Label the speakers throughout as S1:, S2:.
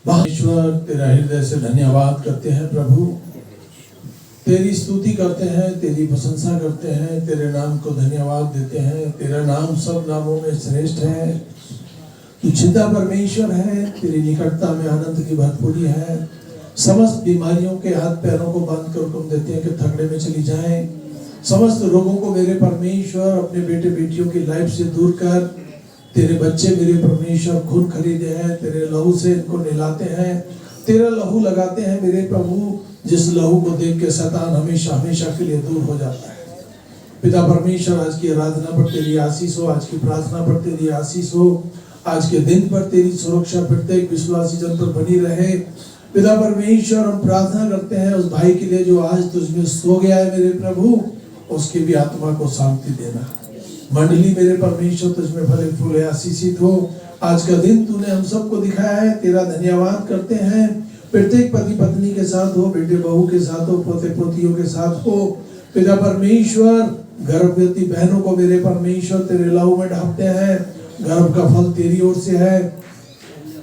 S1: ईश्वर तेरा हृदय से धन्यवाद करते हैं प्रभु, तेरी स्तुति करते हैं, तेरी प्रशंसा करते हैं, तेरे नाम को धन्यवाद देते हैं। तेरा नाम सब नामों में श्रेष्ठ है। तू जिंदा परमेश्वर है, तेरी निकटता में आनंद की भरपूरी है। समस्त बीमारियों के हाथ पैरों को बांध कर तुम देते हैं कि थकड़े में चली जाएं। समस्त रोगों को मेरे परमेश्वर अपने बेटे बेटियों की लाइफ से दूर कर, तेरे बच्चे मेरे परमेश्वर खून खरीदे हैं, तेरे लहू से इनको नहलाते हैं, तेरा लहू लगाते हैं मेरे प्रभु, जिस लहू को देख के शैतान हमेशा हमेशा के लिए दूर हो जाता है। पिता परमेश्वर, आज की आराधना पर तेरी आशीष हो, आज की प्रार्थना पर तेरी आशीष हो, आज के दिन पर तेरी सुरक्षा प्रत्येक विश्वासी जन पर बनी रहे। पिता परमेश्वर, हम प्रार्थना करते हैं उस भाई के लिए जो आज तुझमें सो गया है मेरे प्रभु, उसकी भी आत्मा को शांति देना। मंडली मेरे परमेश्वर तुझमें फले फूले आशीषित हो। आज का दिन तूने हम सबको दिखाया है, तेरा धन्यवाद करते हैं। प्रत्येक पति पत्नी के साथ हो, बेटे बहू के साथ हो, पोते पोतियों के साथ हो। पिता परमेश्वर, गर्भवती बहनों को मेरे परमेश्वर तेरे लहू में ढांपते हैं। गर्भ का फल तेरी ओर से है।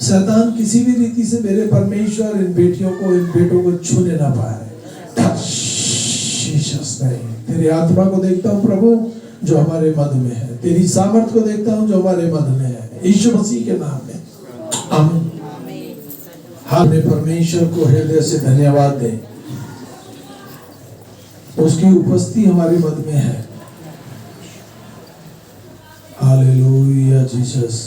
S1: शैतान किसी भी रीति से मेरे परमेश्वर इन बेटियों को, इन बेटों को छूने ना पाए। तेरी आत्मा को देखता हूँ प्रभु जो हमारे मध्य में है, तेरी सामर्थ को देखता हूँ जो हमारे मध्य में है। यीशु मसीह के नाम में आमीन। हमने परमेश्वर को हृदय से धन्यवाद दें, उसकी उपस्थिति हमारे मध्य में है। Hallelujah Jesus.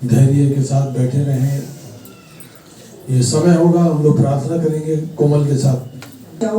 S1: धैर्य के साथ बैठे रहें। ये समय होगा, हम लोग प्रार्थना करेंगे कोमल के साथ।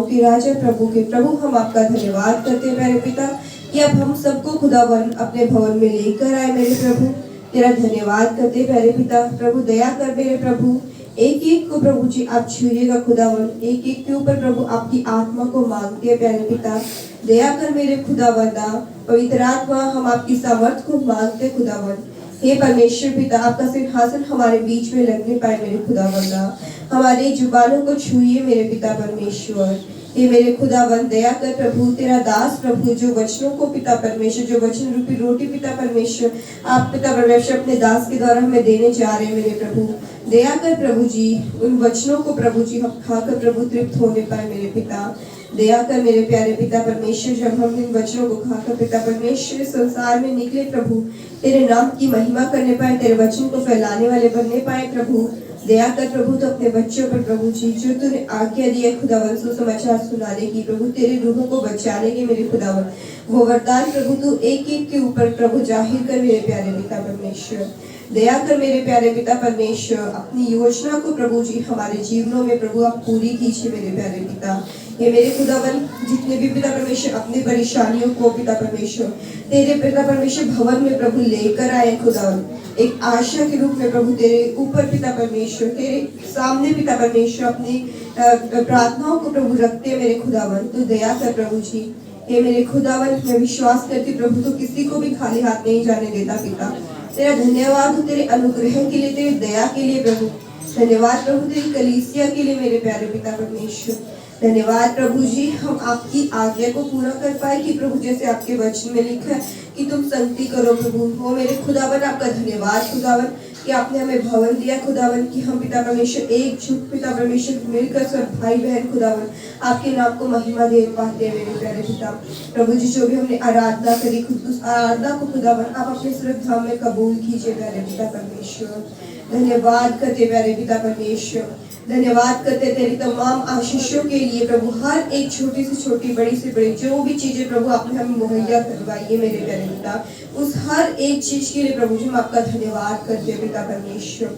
S2: कि राजा प्रभु के प्रभु, हम आपका धन्यवाद करते हैं मेरे पिता कि अब हम सबको खुदावन अपने भवन में लेकर आए मेरे प्रभु। तेरा धन्यवाद करते हैं मेरे पिता। प्रभु दया कर मेरे प्रभु, एक एक को प्रभु जी आप छूइएगा खुदावन, एक एक के ऊपर प्रभु आपकी आत्मा को मांगते हैं प्यारे पिता। दया कर मेरे खुदावंदा, पवित्र आत्मा हम आपकी सामर्थ को मांगते खुदावन। हे परमेश्वर पिता, आपका सिंहासन हमारे बीच में लगने पाए मेरे खुदावंदा। हमारे जुबानों को छूइए मेरे पिता परमेश्वर। हे मेरे खुदावंद, दया कर प्रभु, तेरा दास प्रभु जो वचनों को पिता परमेश्वर, जो वचन रूपी रोटी पिता परमेश्वर आप पिता परमेश्वर अपने दास के द्वारा हमें देने जा रहे हैं मेरे प्रभु। दया कर प्रभु जी, उन वचनों को प्रभु जी हम खाकर प्रभु तृप्त होने पाए मेरे पिता। दया कर मेरे प्यारे पिता परमेश्वर, जब हम इन वचनों को खाकर पिता परमेश्वर संसार में निकले प्रभु, तेरे नाम की महिमा करने पाए, तेरे वचन को फैलाने वाले बनने पाए प्रभु। दया कर प्रभु, तो अपने बच्चों पर प्रभु जी जो तूने आज्ञा दी है खुदावन सुसमाचार सुनाने की प्रभु, तेरे रूहों को बचाने की मेरे खुदावन, वो वरदान प्रभु तू एक एक के ऊपर प्रभु जाहिर कर मेरे प्यारे पिता परमेश्वर। दया कर मेरे प्यारे पिता परमेश्वर, अपनी योजना को प्रभु जी हमारे जीवनों में प्रभु आप पूरी कीजिए मेरे प्यारे पिता। ये मेरे खुदावन, जितने भी पिता परमेश्वर अपनी परेशानियों को पिता परमेश्वर तेरे पिता परमेश्वर भवन में प्रभु लेकर आए खुदावन, एक आशा के रूप में प्रभु तेरे ऊपर पिता परमेश्वर, तेरे सामने पिता परमेश्वर अपनी प्रार्थनाओं को प्रभु रखते मेरे खुदावन। तो दया कर प्रभु जी। ये मेरे खुदावन, मैं विश्वास करती प्रभु तो किसी को भी खाली हाथ नहीं जाने देता पिता। तेरा धन्यवाद हो तेरे अनुग्रह के लिए, तेरी दया के लिए प्रभु। धन्यवाद प्रभु तेरी कलीसिया के लिए मेरे प्यारे पिता परमेश्वर। धन्यवाद प्रभु जी, हम आपकी आज्ञा को पूरा कर पाए कि प्रभु जैसे आपके वचन में लिखा है कि तुम संगति करो प्रभु। वो मेरे खुदावन, आपका धन्यवाद खुदावन कि आपने हमें भवन दिया खुदावन, कि हम पिता परमेश्वर एकजुट पिता परमेश्वर मिलकर सब भाई बहन खुदावन आपके नाम को महिमा दे पाते हैं मेरे प्यारे पिता। प्रभु जी जो भी हमने आराधना करी, खुद उस आराधना को खुदावन आप अपने श्रद्धा में कबूल कीजिए प्यारे पिता परमेश्वर। धन्यवाद करते प्यारे पिता परमेश्वर, धन्यवाद करते तेरी तमाम आशीषों के लिए प्रभु। हर एक छोटी से छोटी, बड़ी से बड़ी जो भी चीजें प्रभु आपने हमें मुहैया करवाई है मेरे प्यारे पिता, उस हर एक चीज के लिए प्रभु जी हम आपका धन्यवाद करते हैं पिता परमेश्वर।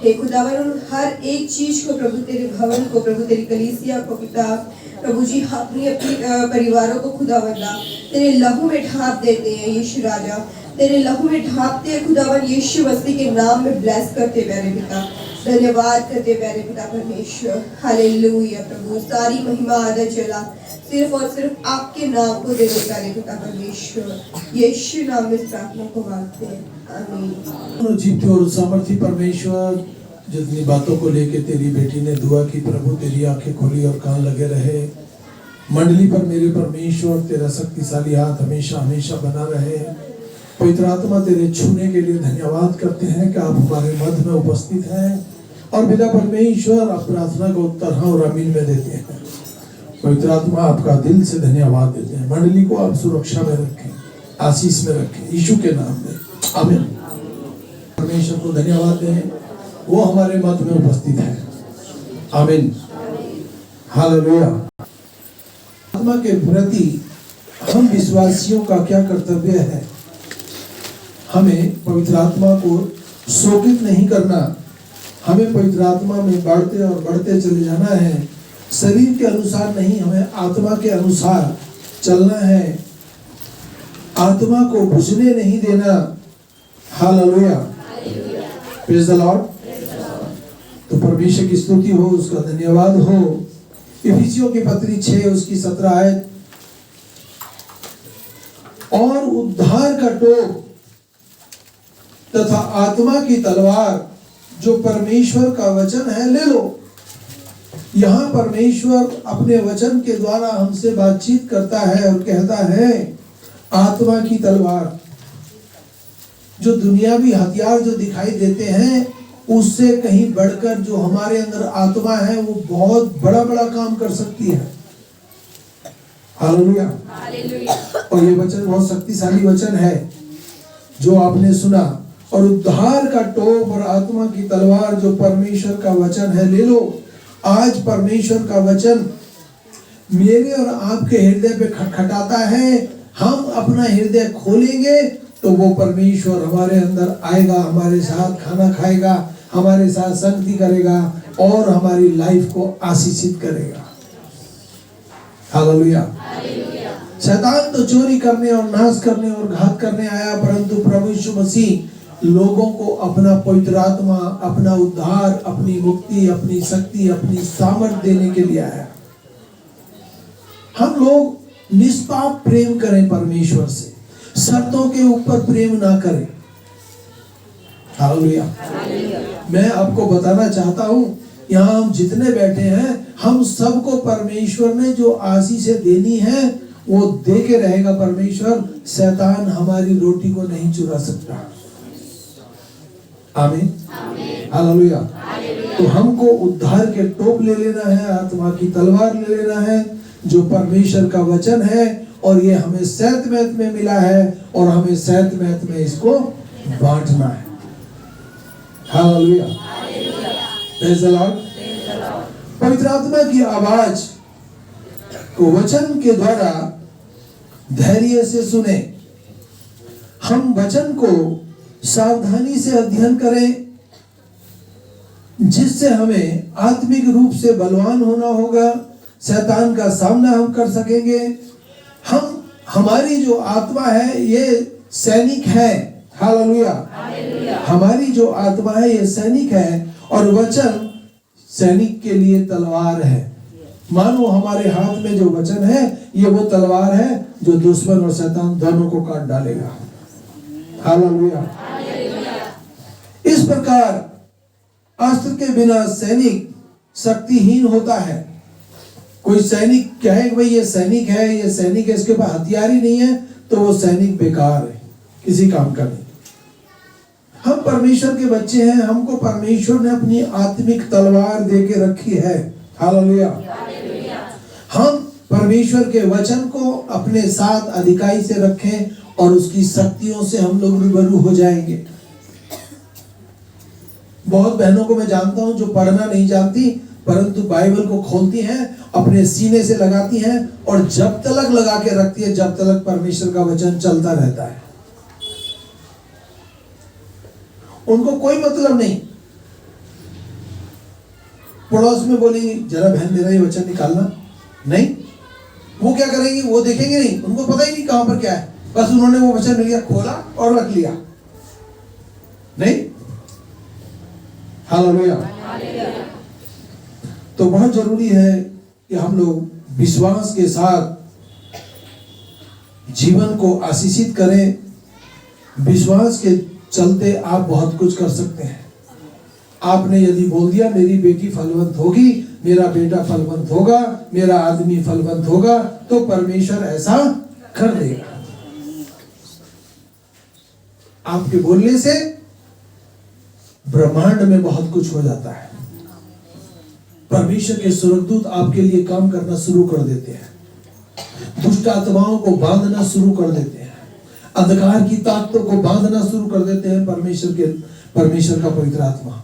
S2: हे खुदावन, हर एक चीज को प्रभु, तेरे भवन को प्रभु, तेरी कलीसिया को पिता प्रभु जी अपनी अपनी परिवारों को खुदावंदा तेरे लहू में ढांप देते हैं यीशु राजा, तेरे लहू में ढांपते हैं खुदावन यीशु मसीह के नाम में ब्लेस करते प्यारे पिता। धन्यवाद करते प्यारे पिता परमेश्वर। हालेलुया प्रभु, सारी महिमा आदर चला सिर्फ और सिर्फ आपके नाम को दे दो प्यारे पिता परमेश्वर। यीशु नाम में प्रार्थना को मांगते हैं, आमीन।
S1: जीवते और सामर्थी परमेश्वर, जितनी बातों को लेके तेरी बेटी ने दुआ की प्रभु, तेरी आंखें खोली और कान लगे रहे। मंडली पर मेरे परमेश्वर तेरा शक्तिशाली हाथ हमेशा हमेशा बना रहे। पवित्र आत्मा तेरे छूने के लिए धन्यवाद करते हैं कि आप हमारे मध्य में उपस्थित हैं और पिता परमेश्वर आप प्रार्थना को उत्तर हाँ और आमीन में देते हैं। पवित्र आत्मा आपका दिल से धन्यवाद देते हैं। मंडली को आप सुरक्षा में रखें, आशीष में रखें, यीशु के नाम में आमीन। परमेश्वर को धन्यवाद दें, वो हमारे मध्य में उपस्थित है। आमीन, हालेलुया। आत्मा के प्रति हम विश्वासियों का क्या कर्तव्य है? हमें पवित्र आत्मा को शोकित नहीं करना, हमें पवित्र आत्मा में बढ़ते और बढ़ते चले जाना है। शरीर के अनुसार नहीं, हमें आत्मा के अनुसार चलना है। आत्मा को बुझने नहीं देना। Hallelujah, praise the Lord. तो परमेश्वर की स्तुति हो, उसका धन्यवाद हो। इफिसियों की पत्री 6 उसकी 17 आयत, और उद्धार का टोप तथा आत्मा की तलवार जो परमेश्वर का वचन है ले लो। यहाँ परमेश्वर अपने वचन के द्वारा हमसे बातचीत करता है और कहता है आत्मा की तलवार। जो दुनियावी हथियार जो दिखाई देते हैं उससे कहीं बढ़कर जो हमारे अंदर आत्मा है वो बहुत बड़ा बड़ा काम कर सकती है। हालेलुया। और ये वचन बहुत शक्तिशाली वचन है जो आपने सुना। और उद्धार का टोप और आत्मा की तलवार जो परमेश्वर का वचन है ले लो। आज परमेश्वर का वचन मेरे और आपके हृदय पे खटखटाता है। हम अपना हृदय खोलेंगे तो वो परमेश्वर हमारे अंदर आएगा, हमारे साथ खाना खाएगा, हमारे साथ संगति करेगा और हमारी लाइफ को आशीषित करेगा। हालेलुया। शैतान तो चोरी करने और नाश करने और घात करने आया, परंतु प्रभु यीशु मसीह लोगों को अपना पवित्र आत्मा, अपना उद्धार, अपनी मुक्ति, अपनी शक्ति, अपनी सामर्थ देने के लिए आया। हम लोग निष्पाप प्रेम करें परमेश्वर से, शर्तों के ऊपर प्रेम ना करें। हालेलुया। मैं आपको बताना चाहता हूं, यहाँ हम जितने बैठे हैं हम सबको परमेश्वर ने जो आशीषें देनी है वो दे के रहेगा परमेश्वर। शैतान हमारी रोटी को नहीं चुरा सकता। आमीन, हालेलुया। तो हमको उद्धार के टोप ले लेना है, आत्मा की तलवार ले लेना है जो परमेश्वर का वचन है, और ये हमें सैतमैत में मिला है और हमें सैतमैत में इसको बांटना है। Hallelujah, praise the Lord. पवित्र आत्मा की आवाज को वचन के द्वारा धैर्य से सुने। हम वचन को सावधानी से अध्ययन करें जिससे हमें आत्मिक रूप से बलवान होना होगा। शैतान का सामना हम कर सकेंगे। हमारी जो आत्मा है ये सैनिक है। हालेलुया। हमारी जो आत्मा है ये सैनिक है और वचन सैनिक के लिए तलवार है। मानो हमारे हाथ में जो वचन है ये वो तलवार है जो दुश्मन और शैतान दोनों को काट डालेगा। हालेलुया। इस प्रकार अस्त्र के बिना सैनिक शक्तिहीन होता है। कोई सैनिक कहे कि भाई ये सैनिक है, ये सैनिक है, इसके पास हथियार ही नहीं है, तो वो सैनिक बेकार है, किसी काम का नहीं। हम परमेश्वर के बच्चे हैं, हमको परमेश्वर ने अपनी आत्मिक तलवार दे के रखी है। हालेलुया। हम परमेश्वर के वचन को अपने साथ अधिकाई से रखें और उसकी शक्तियों से हम लोग रूबरू हो जाएंगे। बहुत बहनों को मैं जानता हूं जो पढ़ना नहीं जानती परंतु बाइबल को खोलती हैं, अपने सीने से लगाती हैं और जब तक लगा के रखती है जब तक परमेश्वर का वचन चलता रहता है। उनको कोई मतलब नहीं। पड़ोस में बोलेंगी जरा बहन मेरा ये वचन निकालना, नहीं। वो क्या करेंगी, वो देखेंगे नहीं, उनको पता ही नहीं कहां पर क्या है, बस उन्होंने वो वचन लिया, खोला और रख लिया। नहीं। हालेलुया। तो बहुत जरूरी है कि हम लोग विश्वास के साथ जीवन को आशीषित करें। विश्वास के चलते आप बहुत कुछ कर सकते हैं। आपने यदि बोल दिया मेरी बेटी फलवंत होगी, मेरा बेटा फलवंत होगा, मेरा आदमी फलवंत होगा, तो परमेश्वर ऐसा कर देगा। आपके बोलने से ब्रह्मांड में बहुत कुछ हो जाता है। परमेश्वर के स्वर्गदूत आपके लिए काम करना शुरू कर देते हैं, दुष्ट आत्माओं को बांधना शुरू कर देते हैं, अंधकार की ताकतों को बांधना शुरू कर देते हैं। परमेश्वर का पवित्र आत्मा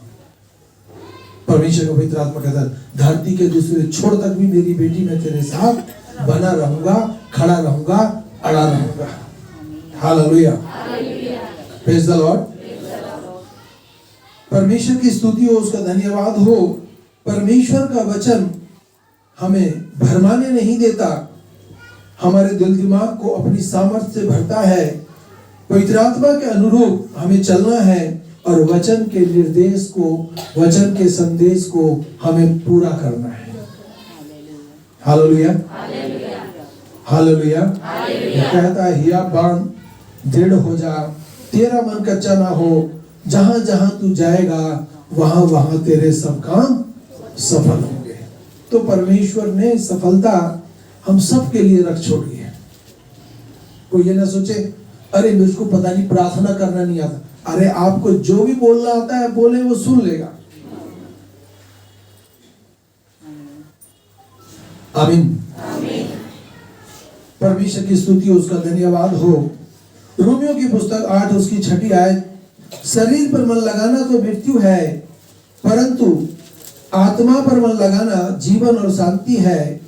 S1: कहता है, धरती के दूसरे छोर तक भी मेरी बेटी मैं तेरे साथ बना रहूंगा, खड़ा रहूंगा, अड़ा रहूंगा। Hallelujah, praise the Lord. परमेश्वर की स्तुति हो, उसका धन्यवाद हो। परमेश्वर का वचन हमें भरमाने नहीं देता, हमारे दिल दिमाग को अपनी सामर्थ्य से भरता है। पवित्र आत्मा के अनुरूप हमें चलना है और वचन के निर्देश को, वचन के संदेश को हमें पूरा करना है। Hallelujah, hallelujah. कहता है, हिया बांध, दृढ़ हो जा, तेरा मन कच्चा ना हो, जहां जहां तू जाएगा वहां वहां तेरे सब काम सफल होंगे। तो परमेश्वर ने सफलता हम सब के लिए रख छोड़ी है। कोई ये ना सोचे, अरे मुझको पता नहीं प्रार्थना करना नहीं आता। अरे आपको जो भी बोलना आता है बोले, वो सुन लेगा। आमीन। परमेश्वर की स्तुति हो, उसका धन्यवाद हो। रोमियो की पुस्तक 8 उसकी 6 आयत, शरीर पर मन लगाना तो मृत्यु है, परंतु आत्मा पर मन लगाना जीवन और शांति है।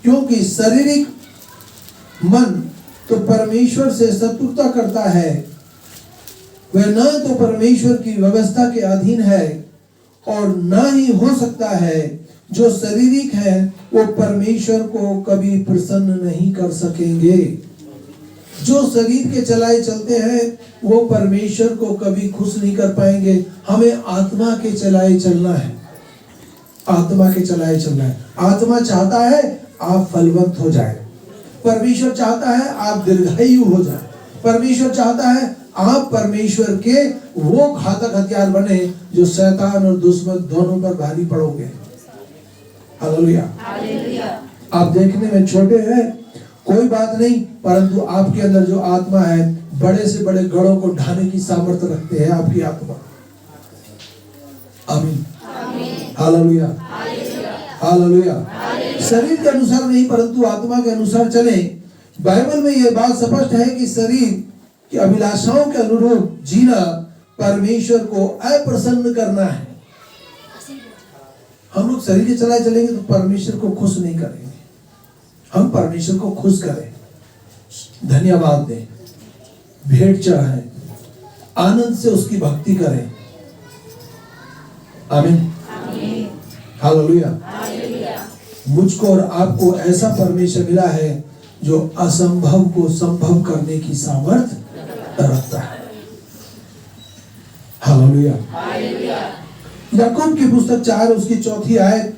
S1: क्योंकि शारीरिक मन तो परमेश्वर से शत्रुता करता है, वह न तो परमेश्वर की व्यवस्था के अधीन है और न ही हो सकता है। जो शारीरिक है वो परमेश्वर को कभी प्रसन्न नहीं कर सकेंगे। जो शरीर के चलाए चलते हैं वो परमेश्वर को कभी खुश नहीं कर पाएंगे। हमें आत्मा के चलाए चलना है, आत्मा के चलाए चलना है। आत्मा चाहता है आप फलवंत हो जाए, परमेश्वर चाहता है आप दीर्घायु हो जाए, परमेश्वर चाहता है आप परमेश्वर के वो घातक हथियार बने जो शैतान और दुश्मन दोनों पर भारी पड़ोगे। हालेलुया। आप देखने में छोटे हैं, कोई बात नहीं, परंतु आपके अंदर जो आत्मा है बड़े से बड़े गढ़ों को ढाने की सामर्थ्य रखते हैं आपकी आत्मा। आमीन, हालेलुया, हालेलुया। शरीर के अनुसार नहीं परंतु आत्मा के अनुसार चले। बाइबल में यह बात स्पष्ट है कि शरीर की अभिलाषाओं के अनुरूप जीना परमेश्वर को अप्रसन्न करना है। हम लोग शरीर के चलाए चलेंगे तो परमेश्वर को खुश नहीं करेंगे। हम परमेश्वर को खुश करें, धन्यवाद दें, भेंट चढ़ाएं, आनंद से उसकी भक्ति करें। आमीन, हालेलुया। मुझको और आपको ऐसा परमेश्वर मिला है जो असंभव को संभव करने की सामर्थ्य रखता है। हालेलुया। याकूब की पुस्तक 4 उसकी 4 आयत,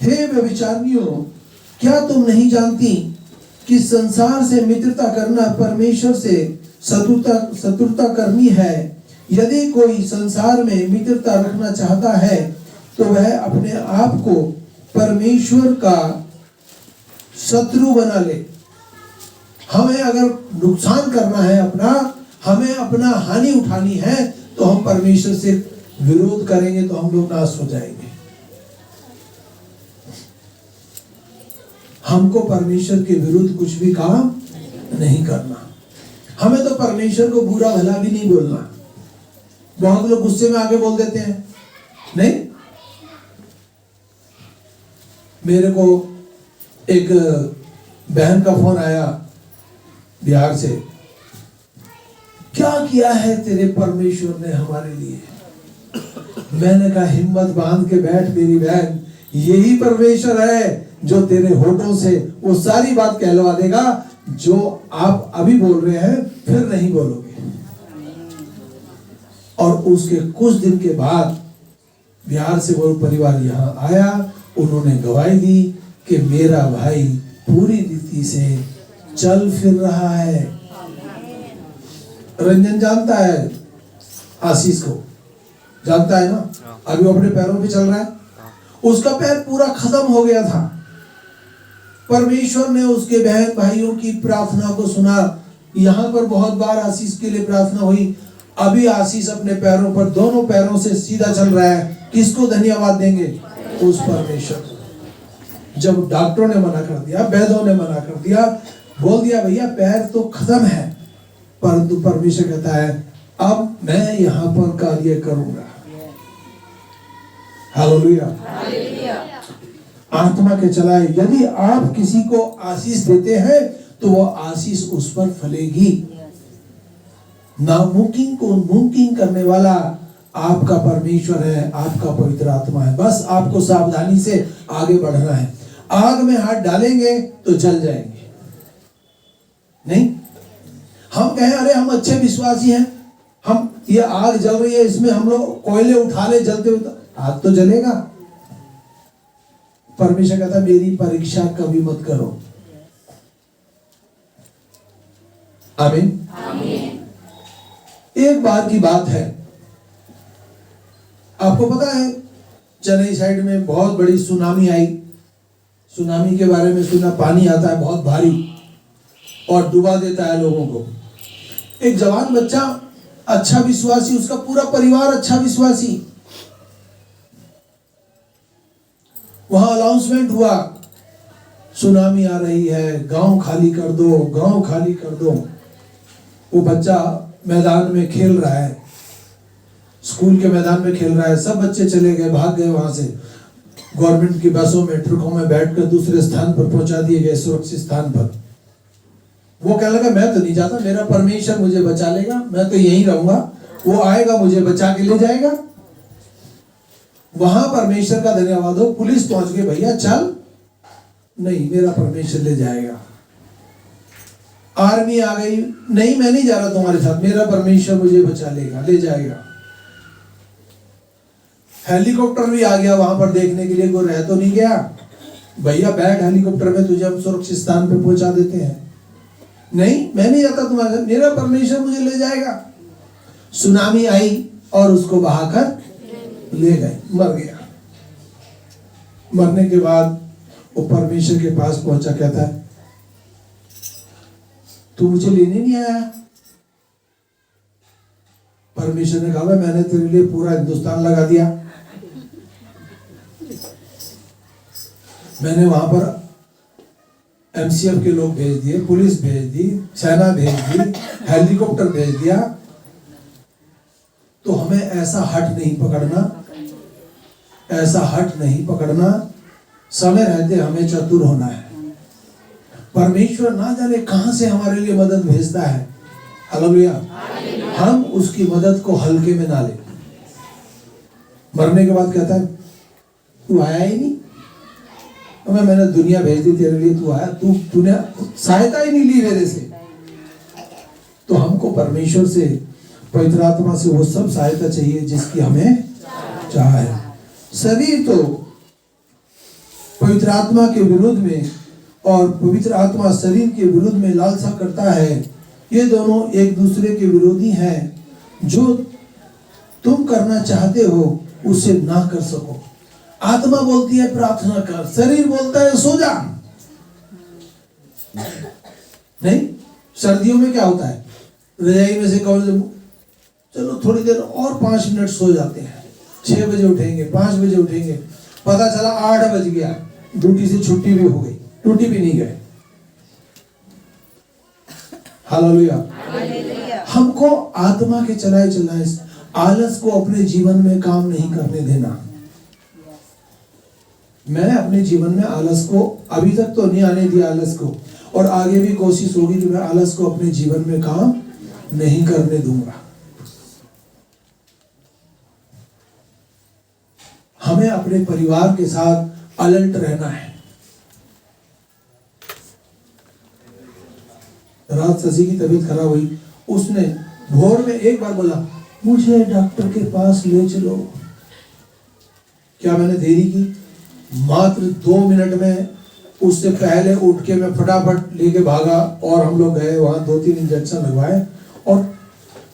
S1: हे व्यभिचारिणियों, क्या तुम नहीं जानती कि संसार से मित्रता करना परमेश्वर से शत्रुता करनी है। यदि कोई संसार में मित्रता रखना चाहता है तो वह अपने आप को परमेश्वर का शत्रु बना ले। हमें अगर नुकसान करना है अपना, हमें अपना हानि उठानी है तो हम परमेश्वर से विरोध करेंगे तो हम लोग नाश हो जाएंगे। हमको परमेश्वर के विरुद्ध कुछ भी काम नहीं करना। हमें तो परमेश्वर को बुरा भला भी नहीं बोलना। बहुत लोग गुस्से में आगे बोल देते हैं, नहीं। मेरे को एक बहन का फोन आया बिहार से, क्या किया है तेरे परमेश्वर ने हमारे लिए। मैंने कहा हिम्मत बांध के बैठ मेरी बहन, यही परमेश्वर है जो तेरे होठों से वो सारी बात कहलवा देगा जो आप अभी बोल रहे हैं फिर नहीं बोलोगे। और उसके कुछ दिन के बाद बिहार से वो परिवार यहाँ आया, उन्होंने गवाही दी कि मेरा भाई पूरी रीति से चल फिर रहा है। रंजन जानता है आशीष को, जानता है ना, अभी वो अपने पैरों पे चल रहा है। उसका पैर पूरा खत्म हो गया था, परमेश्वर ने उसके बहन भाइयों की प्रार्थना को सुना। यहाँ पर बहुत बार आशीष के लिए प्रार्थना हुई। अभी आशीष अपने पैरों पर, दोनों पैरों से सीधा चल रहा है। किसको धन्यवाद देंगे? उस परमेश्वर। जब डॉक्टरों ने मना कर दिया, वैद्यों ने मना कर दिया, बोल दिया भैया पैर तो खत्म है, परंतु परमेश्वर कहता है अब मैं यहाँ पर कार्य करूंगा। हालेलुया। आत्मा के चलाए। यदि आप किसी को आशीष देते हैं तो वो आशीष उस पर फलेगी। नामुमकिन को मुमकिन करने वाला आपका परमेश्वर है, आपका पवित्र आत्मा है। बस आपको सावधानी से आगे बढ़ना है। आग में हाथ डालेंगे तो जल जाएंगे। नहीं, हम कहें अरे हम अच्छे विश्वासी हैं, हम ये आग जल रही है इसमें हम लोग कोयले उठा ले जलते हुए, आग तो जलेगा। परमेश्वर कहता मेरी परीक्षा कभी मत करो। आमीन। एक बार की बात है, आपको पता है चेन्नई साइड में बहुत बड़ी सुनामी आई। सुनामी के बारे में सुना, पानी आता है बहुत भारी और डुबा देता है लोगों को। एक जवान बच्चा अच्छा विश्वासी, उसका पूरा परिवार अच्छा विश्वासी, वहां अनाउंसमेंट हुआ सुनामी आ रही है, गांव खाली कर दो, गांव खाली कर दो। वो बच्चा मैदान में खेल रहा है, स्कूल के मैदान में खेल रहा है। सब बच्चे चले गए, भाग गए वहां से। गवर्नमेंट की बसों में, ट्रकों में बैठकर दूसरे स्थान पर पहुंचा दिए गए, सुरक्षित स्थान पर। वो कहने लगा मैं तो नहीं जाता, मेरा परमेश्वर मुझे बचा लेगा, मैं तो यहीं रहूंगा, वो आएगा मुझे बचा के ले जाएगा। वहां परमेश्वर का धन्यवाद हो, पुलिस पहुंच गई, भैया चल, नहीं मेरा परमेश्वर ले जाएगा। आर्मी आ गई, नहीं मैं नहीं जा रहा तुम्हारे साथ, मेरा परमेश्वर मुझे बचा लेगा, ले जाएगा। हेलीकॉप्टर भी आ गया वहां पर देखने के लिए, कोई रह तो नहीं गया, भैया बैठ हेलीकॉप्टर में, तुझे हम सुरक्षित स्थान पे पहुंचा देते हैं। नहीं मैं नहीं जाता तुम्हारे साथ, मेरा परमेश्वर मुझे ले जाएगा। सुनामी आई और उसको बहाकर ले गए, मर गया। मरने के बाद वो परमेश्वर के पास पहुंचा, कहता है तू मुझे लेने नहीं आया? परमेश्वर ने कहा मैंने तेरे लिए पूरा हिंदुस्तान लगा दिया, मैंने वहां पर एमसीएफ के लोग भेज दिए, पुलिस भेज दी, सेना भेज दी, हेलीकॉप्टर भेज दिया, तो हमें ऐसा हट नहीं पकड़ना, ऐसा हट नहीं पकड़ना। समय रहते हमें चतुर होना है। परमेश्वर ना जाने कहां से हमारे लिए मदद भेजता है। हालेलुया। हम उसकी मदद को हल्के में ना लें। मरने के बाद कहता है तू आया ही नहीं, मैंने दुनिया भेज दी तेरे लिए, तू आया, तूने सहायता ही नहीं ली मेरे से। तो हमको परमेश्वर से, पवित्र आत्मा से वो सब सहायता चाहिए जिसकी हमें चाह है। शरीर तो पवित्र आत्मा के विरुद्ध में और पवित्र आत्मा शरीर के विरुद्ध में लालसा करता है। ये दोनों एक दूसरे के विरोधी हैं। जो तुम करना चाहते हो उसे ना कर सको। आत्मा बोलती है प्रार्थना कर, शरीर बोलता है सो जा। नहीं, सर्दियों में क्या होता है, रजाई में से कहो चलो थोड़ी देर और 5 मिनट सो जाते हैं, 6 बजे उठेंगे, 5 बजे उठेंगे, पता चला 8 बज गया, ड्यूटी से छुट्टी भी हो गई, ड्यूटी भी नहीं गए। हालेलुया। हमको आत्मा के चलाए चलाए आलस को अपने जीवन में काम नहीं करने देना। मैं अपने जीवन में आलस को अभी तक तो नहीं आने दिया आलस को, और आगे भी कोशिश होगी कि मैं आलस को अपने जीवन में काम नहीं करने दूंगा। हमें अपने परिवार के साथ अलर्ट रहना है। रात शशि की तबीयत खराब हुई, उसने भोर में एक बार बोला मुझे डॉक्टर के पास ले चलो। क्या मैंने देरी की? मात्र 2 मिनट में, उससे पहले उठ के मैं फटाफट लेके भागा और हम लोग गए वहां, 2-3 इंजेक्शन लगवाए और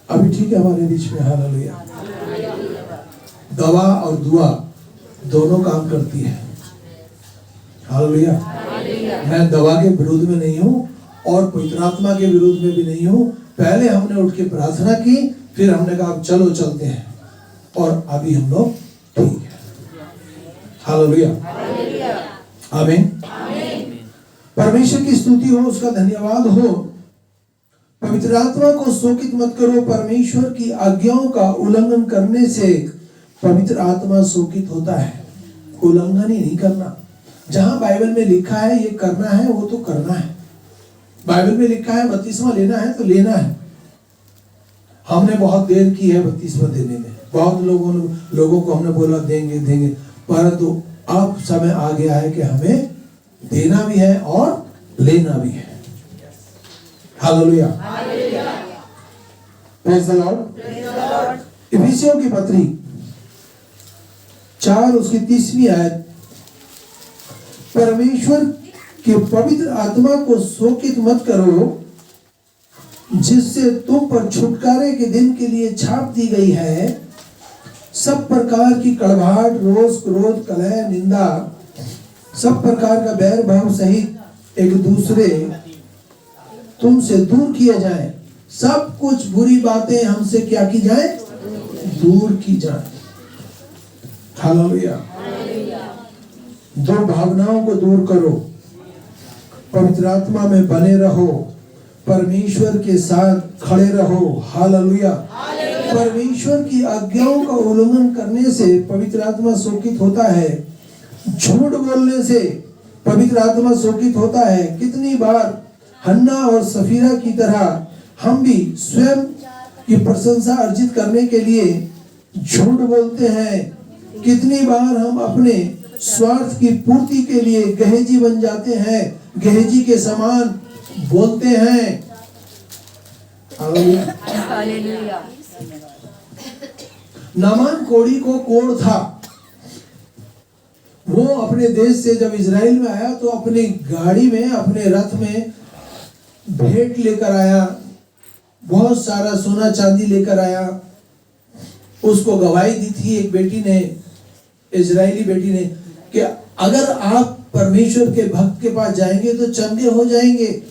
S1: अभी ठीक है हमारे बीच में। हालेलुया। दवा और दुआ दोनों काम करती है। हालेलुया। मैं दवा के विरोध में नहीं हूँ और पवित्र आत्मा के विरोध में भी नहीं हूँ। पहले हमने उठ के प्रार्थना की, फिर हमने कहा चलो चलते हैं, और अभी हम लोग ठीक है। हालेलुया, आमीन। परमेश्वर की स्तुति हो, उसका धन्यवाद हो। पवित्र आत्मा को शोकित मत करो। परमेश्वर की आज्ञाओं का उल्लंघन करने से पवित्र आत्मा शोकित होता है। उल्लंघन ही नहीं करना। जहां बाइबल में लिखा है ये करना है, वो तो करना है। बाइबल में लिखा है बपतिस्मा लेना है तो लेना है। हमने बहुत देर की है बपतिस्मा देने में, बहुत लोगों को हमने बोला देंगे देंगे, परंतु अब समय आ गया है कि हमें देना भी है और लेना भी है। Hallelujah, praise the Lord. इफिसियों की पत्री 4 उसकी 30वीं आयत, परमेश्वर के पवित्र आत्मा को शोकित मत करो, जिससे तुम पर छुटकारे के दिन के लिए छाप दी गई है। सब प्रकार की कड़वाहट, रोष, क्रोध, कलह, निंदा, सब प्रकार का बैर भाव सहित एक दूसरे तुमसे दूर किए जाए। सब कुछ बुरी बातें हमसे क्या की जाए? दूर की जाए। हालेलुया। दुर्भावनाओं को दूर करो, पवित्र आत्मा में बने रहो, परमेश्वर के साथ खड़े रहो। हालेलुया। परमेश्वर की आज्ञाओं का उल्लंघन करने से पवित्र आत्मा शोकित होता है। झूठ बोलने से पवित्र आत्मा शोकित होता है। कितनी बार हन्ना और सफीरा की तरह हम भी स्वयं की प्रशंसा अर्जित करने के लिए झूठ बोलते हैं। कितनी बार हम अपने स्वार्थ की पूर्ति के लिए गहेजी बन जाते हैं, गहेजी के समान बोलते हैं। हालेलुया। नामान कोढ़ी को कोढ़ था। वो अपने देश से जब इजराइल में आया तो अपनी गाड़ी में, अपने रथ में भेंट लेकर आया, बहुत सारा सोना चांदी लेकर आया। उसको गवाही दी थी एक बेटी ने, इजरायली बेटी ने, कि अगर आप परमेश्वर के भक्त के पास जाएंगे तो चंगे हो जाएंगे।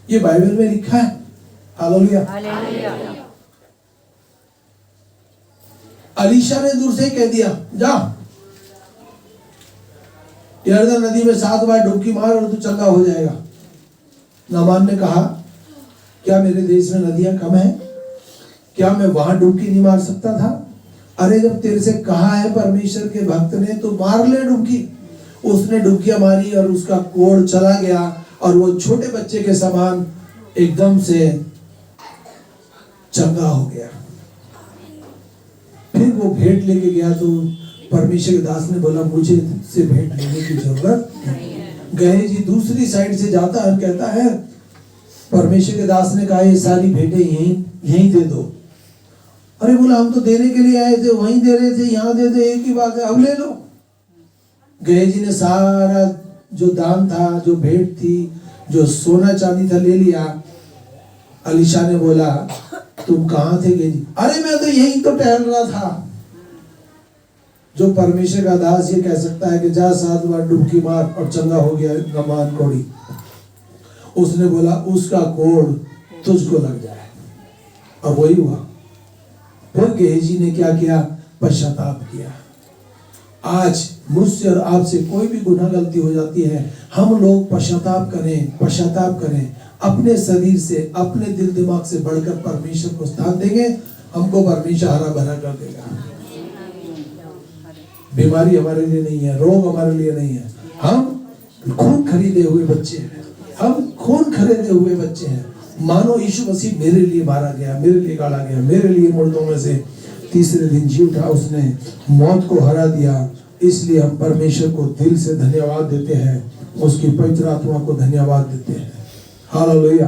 S1: ये बाइबल में लिखा है। हालेलुया। अलीशा ने दूर से कह दिया, जा यरदन नदी में 7 बार डुबकी मार और तू चंगा हो जाएगा। नामान ने कहा, क्या मेरे देश में नदियां कम है? क्या मैं वहां डुबकी नहीं मार सकता था? अरे जब तेरे से कहा है परमेश्वर के भक्त ने तो मार ले डुबकी। उसने डुबकियां मारी और उसका कोढ़ चला गया और वो छोटे बच्चे के समान एकदम से चंगा हो गया। फिर वो भेंट लेके गया तो परमेश्वर के दास ने बोला, मुझे से भेंट लेने की जरूरत नहीं है। गहेजी दूसरी साइड से जाता है, कहता है, परमेश्वर के दास ने कहा ये सारी भेंटें यहीं दे दो। अरे बोला, हम तो देने के लिए आए थे, वहीं दे रहे थे, यहाँ दे दे, एक ही बात है, अब ले लो। गहेजी ने सारा जो दान था, जो भेंट थी, जो सोना चांदी था, ले लिया। अलीशा ने बोला, तुम कहाँ थे गहेजी? अरे मैं तो यहीं तो टहल रहा था। जो परमेश्वर का दास ये कह सकता है कि जा 7 बार डुबकी मार और चंगा हो गया नामान कोढ़ी। उसने बोला, उसका कोढ़ तुझको लग जाए, और वही हुआ। फिर गेहजी ने क्या किया? पश्चाताप किया। आज मुझसे और आपसे कोई भी गुनाह गलती हो जाती है, हम लोग पश्चाताप करें अपने शरीर से, अपने दिल दिमाग से बढ़कर परमेश्वर को स्थान देंगे। हमको परमेश्वर हरा भरा कर देगा। बीमारी हमारे लिए नहीं है, रोग हमारे लिए नहीं है। हम खून खरीदे हुए बच्चे हैं। मानो यीशु मसीह मेरे लिए मारा गया, मेरे लिए गाड़ा गया, मेरे लिए मुर्दों में से तीसरे दिन जी उठा, उसने मौत को हरा दिया। इसलिए हम परमेश्वर को दिल से धन्यवाद देते हैं, उसकी पवित्र आत्मा को धन्यवाद देते हैं। हालेलुया।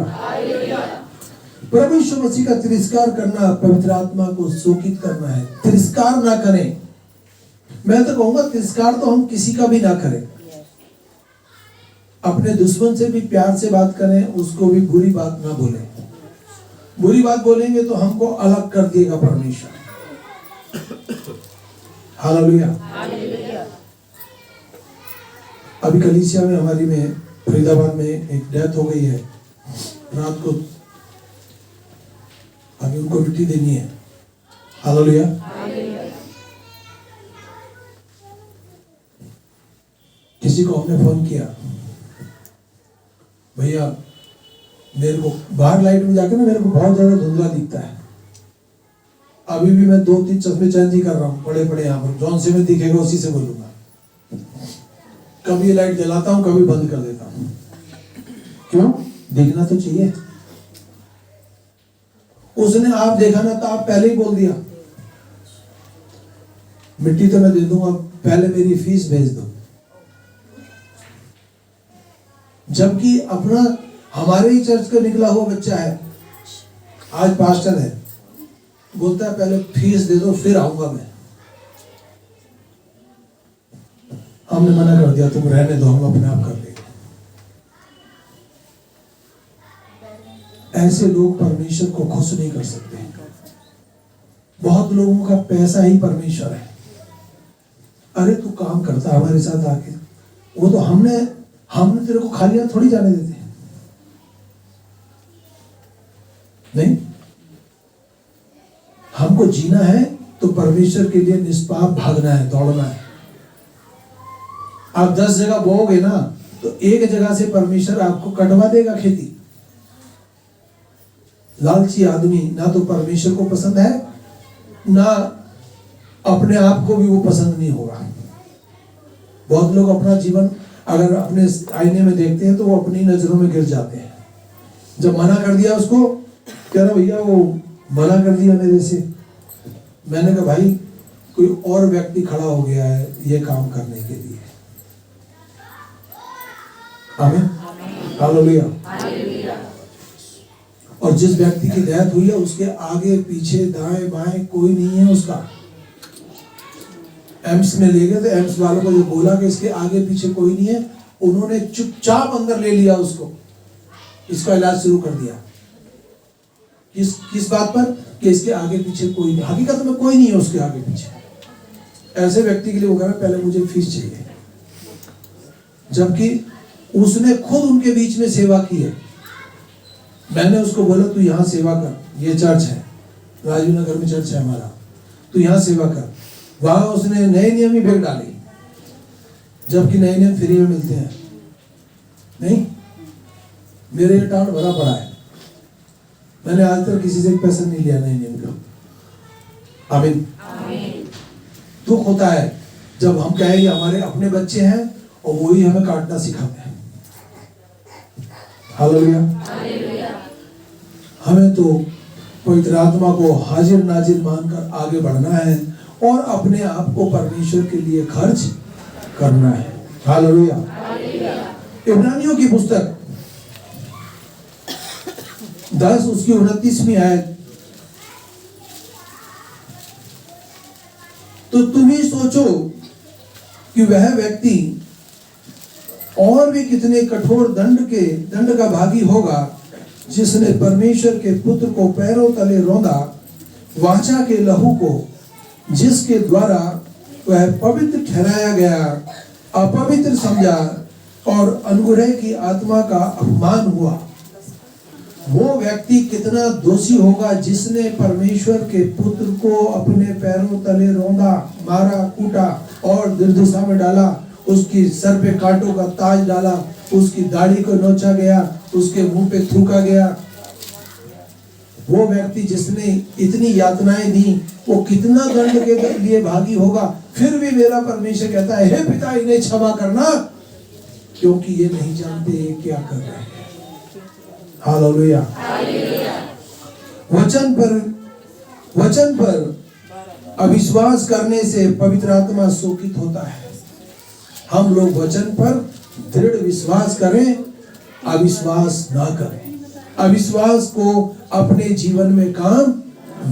S1: प्रभु यीशु मसीह का तिरस्कार करना पवित्र आत्मा को शोकित करना है। तिरस्कार ना करें। मैं तो कहूंगा तिरस्कार तो हम किसी का भी ना करें। अपने दुश्मन से भी प्यार से बात करें, उसको भी बुरी बात ना बोलें। बुरी बात बोलेंगे तो हमको अलग कर देगा परमेश्वर। हालेलुया। अभी कलीसिया में हमारी में फरीदाबाद में एक डेथ हो गई है रात को, अभी उनको मिट्टी देनी है। हालेलुया। किसी को हमने फोन किया, भैया मेरे को बाहर लाइट में जाके ना मेरे को बहुत ज्यादा धुंधला दिखता है, अभी भी मैं 2-3 चश्मे चेंज ही कर रहा हूँ बड़े बड़े, यहाँ पर जौन से में दिखेगा उसी से बोलूंगा। कभी लाइट जलाता हूँ, कभी बंद कर देता हूँ। क्यों? देखना तो चाहिए। उसने आप देखा ना तो आप पहले ही बोल दिया मिट्टी तो मैं दे दूंगा, पहले मेरी फीस भेज दो। जबकि अपना हमारे ही चर्च का निकला हुआ बच्चा है, आज पास्टर है, बोलता है पहले फीस दे दो फिर आऊंगा मैं। हमने मना कर दिया, तुम रहने दो, हम अपने आप कर लेंगे। ऐसे लोग परमेश्वर को खुश नहीं कर सकते। बहुत लोगों का पैसा ही परमेश्वर है। अरे तू काम करता हमारे साथ आके, वो तो हमने तेरे को खाली हाथ थोड़ी जाने देते हैं। नहीं, हमको जीना है तो परमेश्वर के लिए निष्पाप भागना है, दौड़ना है। आप 10 जगह बोओगे ना तो एक जगह से परमेश्वर आपको कटवा देगा खेती। लालची आदमी ना तो परमेश्वर को पसंद है, ना अपने आप को भी वो पसंद नहीं होगा। बहुत लोग अपना जीवन अगर अपने आईने में देखते हैं तो वो अपनी नजरों में गिर जाते हैं। जब मना कर दिया उसको, कह रहा भैया वो मना कर दिया मेरे से। मैंने कहा भाई कोई और व्यक्ति खड़ा हो गया है ये काम करने के लिए। आमीन, हालेलुया। और जिस व्यक्ति की डेथ हुई है उसके आगे पीछे दाएं बाएं कोई नहीं है उसका। एम्स में ले गए तो एम्स वालों को जो बोला कि इसके आगे पीछे कोई नहीं है, उन्होंने चुपचाप अंदर ले लिया उसको, इसका इलाज शुरू कर दिया। किस बात पर? कि इसके आगे पीछे कोई नहीं, हकीकत में कोई नहीं है उसके आगे पीछे। ऐसे व्यक्ति के लिए वो कह रहा पहले मुझे फीस चाहिए, जबकि उसने खुद उनके बीच में सेवा की है। मैंने उसको बोला तू यहाँ सेवा कर, ये चर्च है, राजीव नगर में चर्च है हमारा, तू यहाँ सेवा कर। वहां उसने नए नियम ही फेंक डाले, जबकि नए नियम फ्री में मिलते हैं। नहीं, मेरे अकाउंट भरा पड़ा है, मैंने आज तक किसी से पैसा नहीं लिया नए नियम का। आमीन। दुख होता है जब हम कहें हमारे अपने बच्चे हैं और वही हमें काटना सिखाते हैं। हालेलुया। हमें तो पवित्र आत्मा को हाजिर नाजिर मानकर आगे बढ़ना है और अपने आप को परमेश्वर के लिए खर्च करना है। हालेलुया। इब्रानियों की पुस्तक 10 उसकी 29वीं आयत, तो तुम ही सोचो कि वह व्यक्ति और भी कितने कठोर दंड का भागी होगा जिसने परमेश्वर के पुत्र को पैरों तले रौंदा, वाचा के लहू को जिसके द्वारा वह पवित्र ठहराया गया अपवित्र समझा और अनुग्रह की आत्मा का अपमान हुआ। वो व्यक्ति कितना दोषी होगा जिसने परमेश्वर के पुत्र को अपने पैरों तले रौंदा, मारा, कूटा और दुर्दशा में डाला, उसकी सर पे कांटों का ताज डाला, उसकी दाढ़ी को नोचा गया, उसके मुंह पे थूका गया। वो व्यक्ति जिसने इतनी यातनाएं दी वो कितना दंड के लिए भागी होगा। फिर भी मेरा परमेश्वर कहता है हे पिता इन्हें क्षमा करना क्योंकि ये नहीं जानते ये क्या कर रहे हैं। हालेलुया। वचन पर अविश्वास करने से पवित्र आत्मा शोकित होता है। हम लोग वचन पर दृढ़ विश्वास करें, अविश्वास ना करें। अविश्वास को अपने जीवन में काम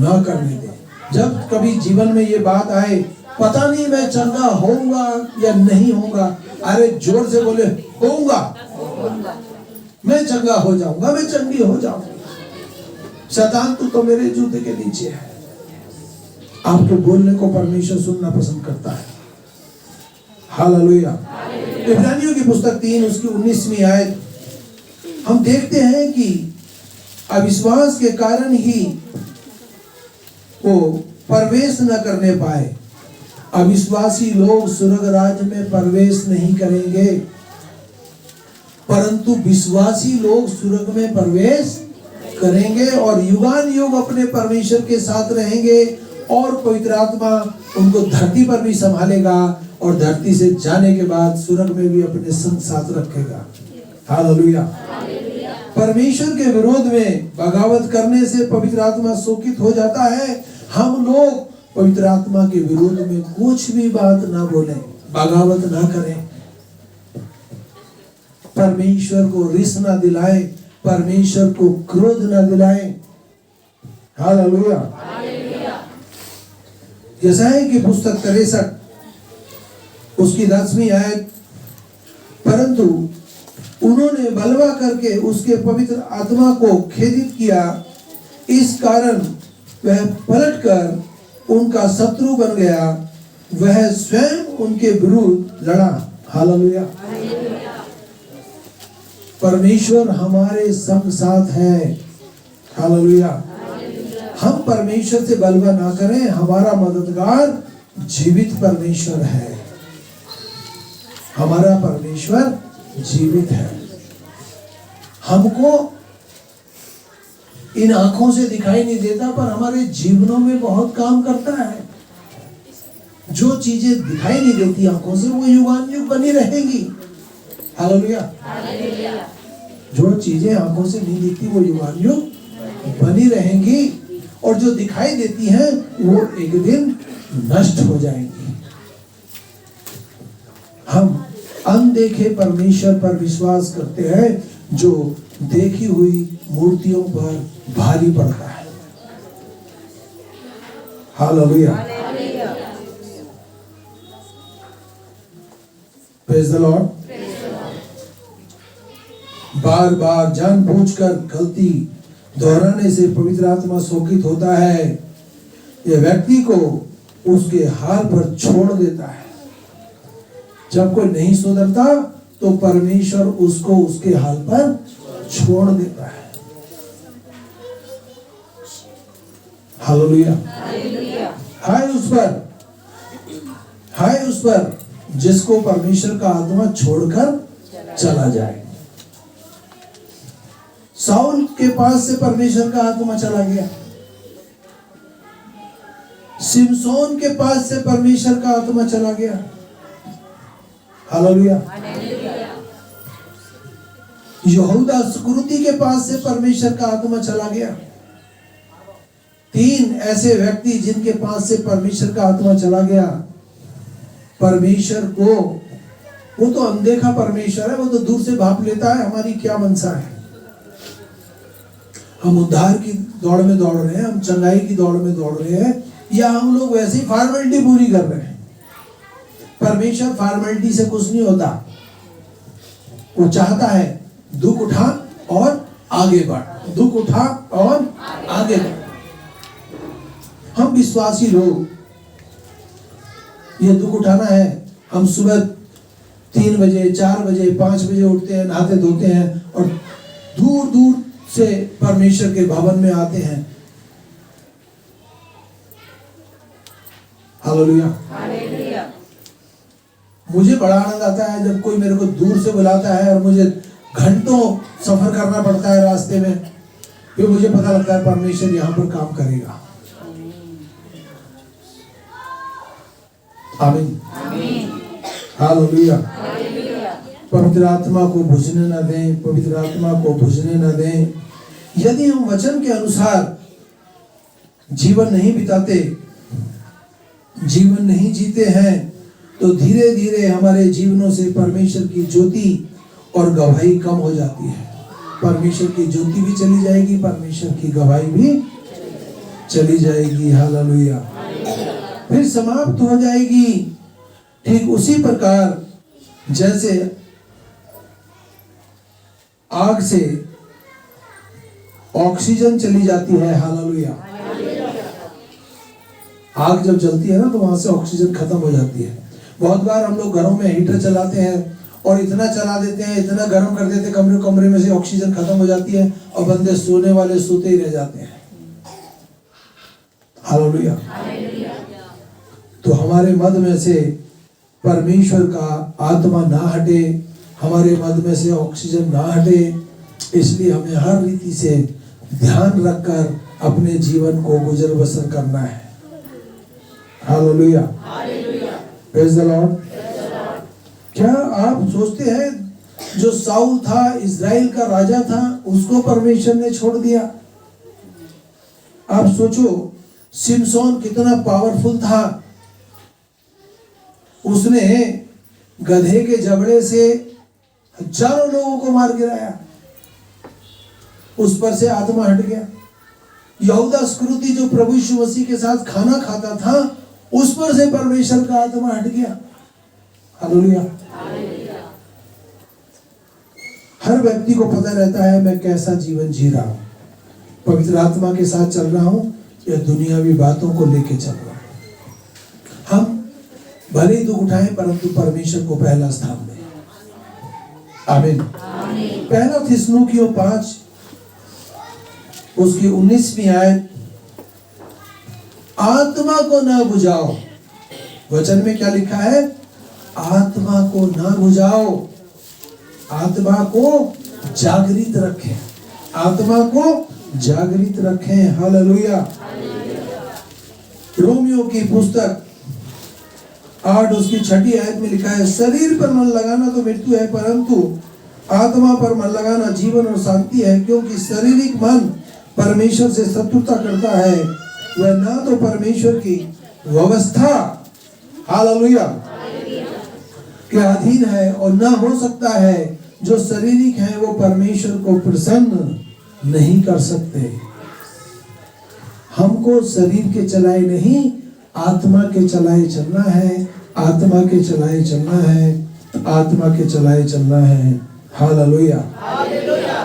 S1: ना करने दें। जब कभी जीवन में ये बात आए पता नहीं मैं चंगा होऊंगा या नहीं होऊंगा, अरे जोर से बोले होऊंगा, मैं चंगा हो जाऊंगा, मैं चंगी हो जाऊंगी। शैतान तो मेरे जूते के नीचे है। आपके बोलने को परमेश्वर सुनना पसंद करता है। हालेलुया। इब्रानियों की पुस्तक 3 उसकी 19वीं आयत, हम देखते हैं कि अविश्वास के कारण ही वो प्रवेश न करने पाए। अविश्वासी लोग स्वर्ग राज्य में प्रवेश नहीं करेंगे, परंतु विश्वासी लोग स्वर्ग में प्रवेश करेंगे और युगान युग अपने परमेश्वर के साथ रहेंगे और पवित्र आत्मा उनको धरती पर भी संभालेगा और धरती से जाने के बाद स्वर्ग में भी अपने संग साथ रखेगा। हालेलुया। परमेश्वर के विरोध में बगावत करने से पवित्र आत्मा शोकित हो जाता है। हम लोग पवित्र आत्मा के विरोध में कुछ भी बात ना बोलें, बगावत ना करें, परमेश्वर को रिस ना दिलाएं, परमेश्वर को क्रोध ना दिलाएं। हालेलुया। यशायाह की पुस्तक 63 उसकी 10वीं आयत, परंतु उन्होंने बलवा करके उसके पवित्र आत्मा को खेदित किया, इस कारण वह पलटकर उनका शत्रु बन गया, वह स्वयं उनके विरुद्ध लड़ा। हालेलुया। परमेश्वर हमारे संग साथ है। हालेलुया। हम परमेश्वर से बलवा ना करें, हमारा मददगार जीवित परमेश्वर है। हमारा परमेश्वर जीवित है। हमको इन आंखों से दिखाई नहीं देता, पर हमारे जीवनों में बहुत काम करता है। जो चीजें दिखाई नहीं देती आंखों से, वो युगान युग बनी रहेंगी। हालेलुया। जो चीजें आंखों से नहीं दिखती वो युगान युग बनी रहेंगी, और जो दिखाई देती हैं वो एक दिन नष्ट हो जाएंगी। हम अनदेखे परमेश्वर पर विश्वास करते हैं, जो देखी हुई मूर्तियों पर भारी पड़ता है। हालेलुया। Praise the Lord. बार बार जानबूझकर गलती दोहराने से पवित्र आत्मा शोकित होता है। यह व्यक्ति को उसके हाल पर छोड़ देता है। जब कोई नहीं सुधरता तो परमेश्वर उसको उसके हाल पर छोड़ देता है। हालेलुया। हाय उस पर जिसको परमेश्वर का आत्मा छोड़कर चला जाए। साउल के पास से परमेश्वर का आत्मा चला गया, सिमसोन के पास से परमेश्वर का आत्मा चला गया। हालेलुया। यहूदा सुकुरुती के पास से परमेश्वर का आत्मा चला गया। 3 ऐसे व्यक्ति जिनके पास से परमेश्वर का आत्मा चला गया। परमेश्वर को, वो तो अनदेखा परमेश्वर है, वो तो दूर से भाप लेता है हमारी क्या मनसा है। हम उद्धार की दौड़ में दौड़ रहे हैं, हम चंगाई की दौड़ में दौड़ रहे हैं, या हम लोग वैसे ही फॉर्मेलिटी पूरी कर रहे हैं। परमेश्वर फॉर्मेलिटी से कुछ नहीं होता। वो चाहता है दुख उठा और आगे बढ़, दुख उठा और आगे बढ़। हम विश्वासी लोग ये दुख उठाना है। हम सुबह 3 बजे 4 बजे 5 बजे उठते हैं, नहाते धोते हैं और दूर दूर से परमेश्वर के भवन में आते हैं। हालेलुया। मुझे बड़ा आनंद आता है जब कोई मेरे को दूर से बुलाता है और मुझे घंटों सफर करना पड़ता है रास्ते में, फिर मुझे पता लगता है परमेश्वर यहाँ पर काम करेगा। आमीन। हालेलुया। पवित्र आत्मा को बुझने न दें, पवित्र आत्मा को बुझने न दें। यदि हम वचन के अनुसार जीवन नहीं बिताते, जीवन नहीं जीते हैं, तो धीरे धीरे हमारे जीवनों से परमेश्वर की ज्योति और गवाही कम हो जाती है। परमेश्वर की ज्योति भी चली जाएगी, परमेश्वर की गवाही भी चली जाएगी। हालेलुया। फिर समाप्त हो जाएगी। ठीक उसी प्रकार जैसे आग से ऑक्सीजन चली जाती है। हालेलुया। आग जब जलती है ना, तो वहां से ऑक्सीजन खत्म हो जाती है। बहुत बार हम लोग घरों में हीटर चलाते हैं और इतना चला देते हैं, इतना गर्म कर देते हैं, कमरे में से ऑक्सीजन खत्म हो जाती है और बंदे सोने वाले सोते ही रह जाते हैं। हालेलुया। तो हमारे मध्य में से परमेश्वर का आत्मा ना हटे, हमारे मध्य में से ऑक्सीजन ना हटे, इसलिए हमें हर रीति से ध्यान रखकर अपने जीवन को गुजर बसर करना है। Hallelujah, praise the Lord. क्या आप सोचते हैं जो साउल था, इज़राइल का राजा था, उसको परमेश्वर ने छोड़ दिया? आप सोचो सिमसोन कितना पावरफुल था, उसने गधे के जबड़े से हजारों लोगों को मार गिराया, उस पर से आत्मा हट गया। यहूदा इस्करियोती जो प्रभु यीशु मसीह के साथ खाना खाता था, उस पर से परमेश्वर का आत्मा हट गया। हालेलुया। हर व्यक्ति को पता रहता है मैं कैसा जीवन जी रहा हूं, पवित्र आत्मा के साथ चल रहा हूं या दुनियावी बातों को लेके चल रहा हूं। हम भले ही दुख उठाएं परंतु परमेश्वर को पहला स्थान दें। आमीन। पहला थिस्सलुनीकियों 5 उसकी 19वीं आयत, आत्मा को ना बुझाओ। वचन में क्या लिखा है? आत्मा को ना बुझाओ, आत्मा को जागृत रखें, आत्मा को जागृत रखें। हालेलुया। रोमियो की पुस्तक 8 उसकी 6ठी आयत में लिखा है, शरीर पर मन लगाना तो मृत्यु है, परंतु आत्मा पर मन लगाना जीवन और शांति है, क्योंकि शारीरिक मन परमेश्वर से शत्रुता करता है, वह ना तो परमेश्वर की व्यवस्था हालेलुया के अधीन है और ना हो सकता है। जो शारीरिक है वो परमेश्वर को प्रसन्न नहीं कर सकते। हमको शरीर के चलाए नहीं, आत्मा के चलाए चलना है, आत्मा के चलाए चलना है, आत्मा के चलाए चलना है। हालेलुया।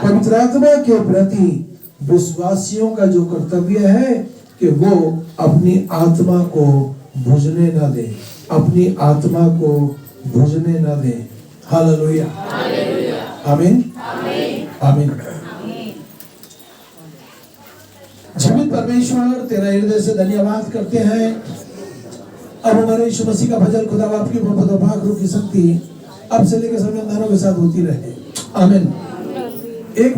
S1: पवित्र आत्मा के प्रति विश्वासियों का जो कर्तव्य है कि वो अपनी आत्मा को बुझने ना दे, अपनी आत्मा को बुझने ना दे। हालेलुया। आमीन, आमीन। जीवित परमेश्वर तेरा हृदय से धन्यवाद करते हैं। अब हमारे यीशु मसीह का भजन खुदा आपकी मोहब्बत और पाक रूह की शक्ति अब से लेकर समय के साथ होती रहे। आमीन। एक